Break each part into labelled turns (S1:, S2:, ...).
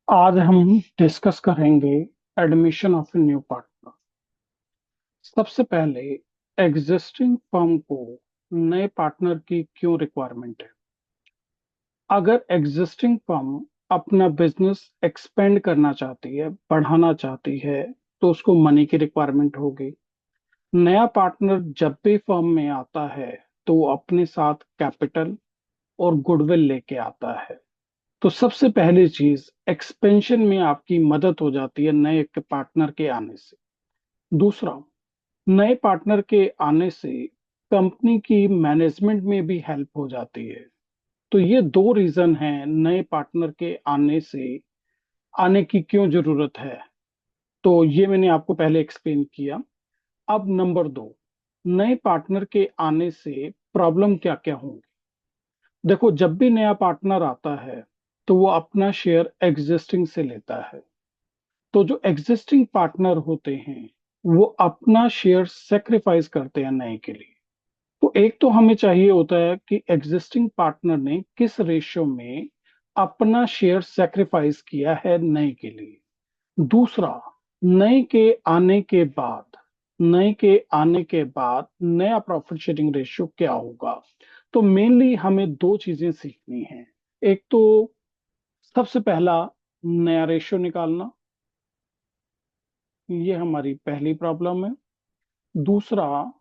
S1: आज हम डिस्कस करेंगे admission of a new partner. सबसे पहले एग्जिस्टिंग फर्म को नए पार्टनर की क्यों रिक्वायरमेंट है। अगर एग्जिस्टिंग फर्म अपना बिजनेस एक्सपेंड करना चाहती है, बढ़ाना चाहती है, तो उसको मनी की रिक्वायरमेंट होगी। नया पार्टनर जब भी फर्म में आता है तो वो अपने साथ कैपिटल और गुडविल लेके आता है। तो सबसे पहली चीज, एक्सपेंशन में आपकी मदद हो जाती है नए पार्टनर के आने से। दूसरा, नए पार्टनर के आने से कंपनी की मैनेजमेंट में भी हेल्प हो जाती है। तो ये दो रीजन हैं नए पार्टनर के आने की क्यों जरूरत है। तो ये मैंने आपको पहले एक्सप्लेन किया। अब नंबर दो, नए पार्टनर के आने से प्रॉब्लम क्या क्या होंगी। देखो, जब भी नया पार्टनर आता है तो वो अपना शेयर एग्जिस्टिंग से लेता है। तो जो एग्जिस्टिंग पार्टनर होते हैं वो अपना शेयर सेक्रीफाइस करते हैं नए के लिए। तो एक तो हमें चाहिए होता है कि एग्जिस्टिंग पार्टनर ने किस रेशियो में अपना शेयर सेक्रीफाइस किया है नए के लिए। दूसरा, नए के आने के बाद नए के आने के बाद नया प्रॉफिट शेयरिंग रेशियो क्या होगा। तो मेनली हमें दो चीजें सीखनी है। एक तो सबसे पहला, नया रेशियो निकालना, ये हमारी पहली प्रॉब्लम है। दूसरा,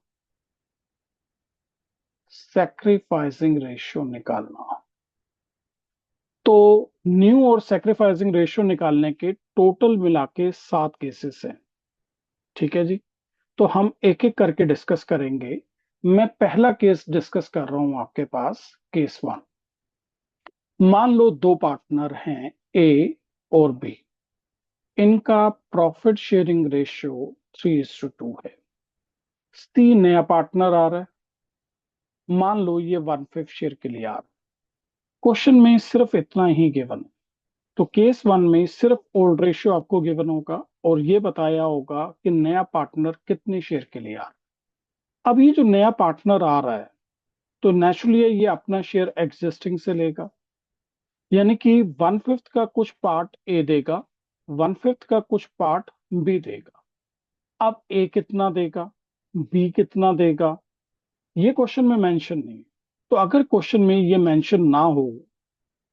S1: सैक्रिफाइसिंग रेशियो निकालना। तो न्यू और सैक्रिफाइसिंग रेशियो निकालने के टोटल मिला के 7 केसेस हैं। ठीक है जी। तो हम एक एक करके डिस्कस करेंगे। मैं पहला केस डिस्कस कर रहा हूं आपके पास, केस वन। मान लो दो पार्टनर हैं, ए और बी। इनका प्रॉफिट शेयरिंग रेशियो 3:2 है। सी नया पार्टनर आ रहा है। मान लो ये 1/5 शेयर के लिए आ रहा है। क्वेश्चन में सिर्फ इतना ही गिवन है। तो केस वन में सिर्फ ओल्ड रेशियो आपको गिवन होगा और ये बताया होगा कि नया पार्टनर कितने शेयर के लिए आ रहा है। अब ये जो नया पार्टनर आ रहा है तो नेचुरली ये अपना शेयर एग्जिस्टिंग से लेगा। यानी कि 1/5 का कुछ पार्ट ए देगा, 1/5 का कुछ पार्ट बी देगा। अब ए कितना देगा, बी कितना देगा, ये क्वेश्चन में मेंशन नहीं है। तो अगर क्वेश्चन में ये मेंशन ना हो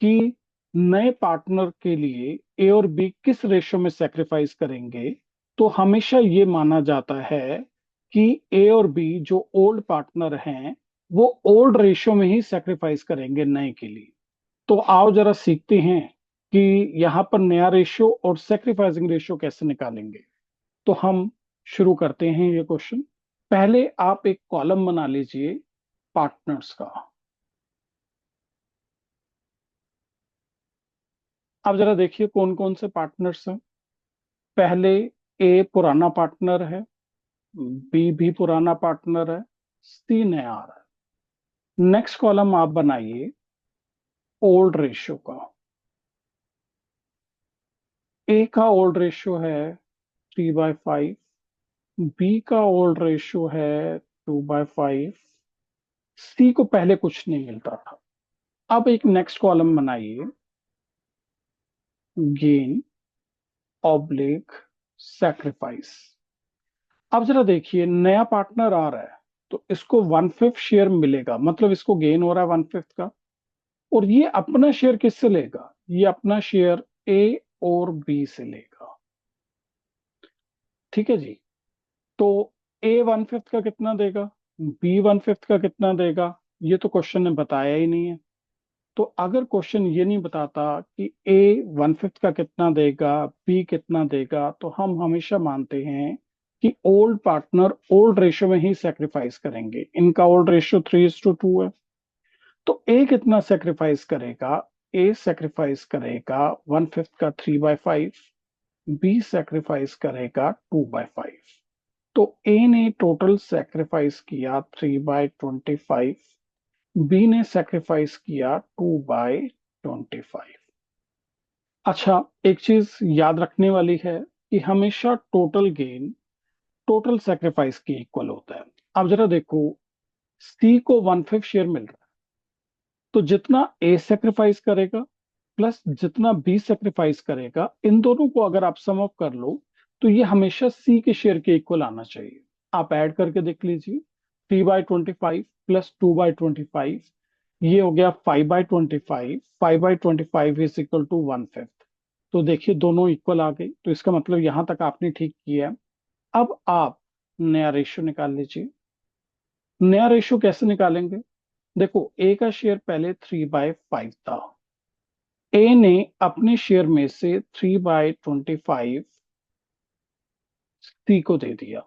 S1: कि नए पार्टनर के लिए ए और बी किस रेशियो में सेक्रीफाइस करेंगे, तो हमेशा ये माना जाता है कि ए और बी जो ओल्ड पार्टनर हैं वो ओल्ड रेशियो में ही सेक्रीफाइस करेंगे नए के लिए। तो आओ जरा सीखते हैं कि यहाँ पर नया रेशियो और सेक्रीफाइसिंग रेशियो कैसे निकालेंगे। तो हम शुरू करते हैं ये क्वेश्चन। पहले आप एक कॉलम बना लीजिए पार्टनर्स का। अब जरा देखिए कौन कौन से पार्टनर्स हैं। पहले ए पुराना पार्टनर है, बी भी पुराना पार्टनर है, सी नया आ रहा है। नेक्स्ट कॉलम आप बनाइए ओल्ड रेशियो का। ए का ओल्ड रेशियो है 3/5, बी का ओल्ड रेशियो है 2/5, सी को पहले कुछ नहीं मिलता था। अब एक नेक्स्ट कॉलम बनाइए, गेन ऑब्लिक सैक्रिफाइस। अब जरा देखिए नया पार्टनर आ रहा है तो इसको 1/5 शेयर मिलेगा, मतलब इसको गेन हो रहा है 1/5 का। और ये अपना शेयर किससे लेगा, ये अपना शेयर ए और बी से लेगा। ठीक है जी। तो ए 1/5 का कितना देगा, बी 1/5 का कितना देगा, ये तो क्वेश्चन ने बताया ही नहीं है। तो अगर क्वेश्चन ये नहीं बताता कि ए 1/5 का कितना देगा, बी कितना देगा, तो हम हमेशा मानते हैं कि ओल्ड पार्टनर ओल्ड रेशियो में ही सेक्रीफाइस करेंगे। इनका ओल्ड रेशियो 3:2 है। तो ए कितना सेक्रीफाइस करेगा, ए सेक्रीफाइस करेगा 1/5 का 3/5, बी सेक्रीफाइस करेगा 2/5। तो ए ने टोटल सेक्रीफाइस किया 3/25, बी ने सेक्रीफाइस किया 2/25। अच्छा, एक चीज याद रखने वाली है कि हमेशा टोटल गेन टोटल सेक्रीफाइस के इक्वल होता है। अब जरा देखो, सी को 1/5 शेयर मिल रहा है, तो जितना ए सेक्रीफाइस करेगा प्लस जितना बी सेक्रीफाइस करेगा, इन दोनों को अगर आप सम अप कर लो तो ये हमेशा सी के शेयर के इक्वल आना चाहिए। आप ऐड करके देख लीजिए, 3/25 प्लस 2/25, ये हो गया 5/25। 5/25 इज इक्वल टू 1/5। तो देखिए दोनों इक्वल आ गई, तो इसका मतलब यहां तक आपने ठीक किया। अब आप नया रेशियो निकाल लीजिए। नया रेशियो कैसे निकालेंगे? देखो, ए का शेयर पहले 3/5 था। ए ने अपने शेयर में से 3/25 सी को दे दिया।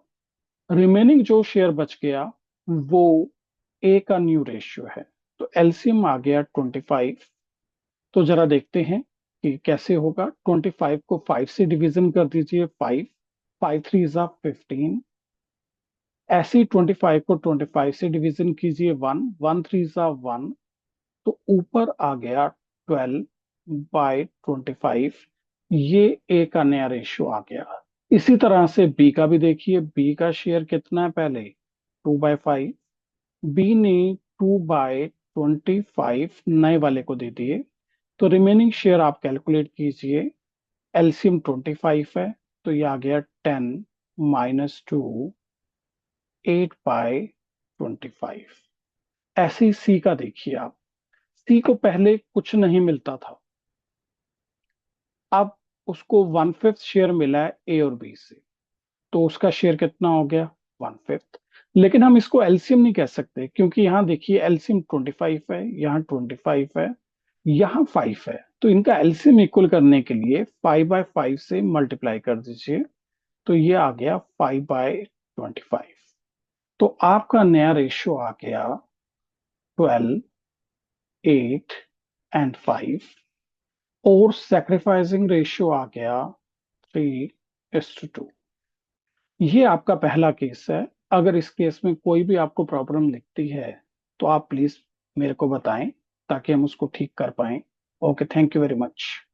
S1: रिमेनिंग जो शेयर बच गया वो ए का न्यू रेशियो है। तो एलसीएम आ गया 25। तो जरा देखते हैं कि कैसे होगा। 25 को 5 से डिवीजन कर दीजिए, 5। 5 3 जा 15। ऐसे ही 25 को 25 से डिवीजन कीजिए, 1। 1 3 जा 1। तो ऊपर आ गया 12/25। ये ए का नया रेशियो आ गया। इसी तरह से बी का भी देखिए, बी का शेयर कितना है पहले? 2/5। बी ने 2/25 नए वाले को दे दिए। तो रिमेनिंग शेयर आप कैलकुलेट कीजिए। एलसीएम 25 है, तो ये आ गया 10 माइनस 2, 8/25। ऐसे ही सी का देखिए आप। सी को पहले कुछ नहीं मिलता था, अब उसको 1/5 शेयर मिला है ए और बी से। तो उसका शेयर कितना हो गया? 1/5। लेकिन हम इसको एलसीएम नहीं कह सकते, क्योंकि यहाँ देखिए एलसीएम 25 है, यहाँ 25 है, यहाँ 5 है। तो इनका एलसीएम इक्वल करने के लिए 5/5 से मल्टीप्लाई कर दीजिए। तो ये आ गया 5/25। तो आपका नया रेशियो आ गया 12, 8 एंड 5। और सैक्रिफाइसिंग रेशियो आ गया 3:2। ये आपका पहला केस है। अगर इस केस में कोई भी आपको प्रॉब्लम दिखती है तो आप प्लीज मेरे को बताएं, ताकि हम उसको ठीक कर पाएं। Okay, thank you very much.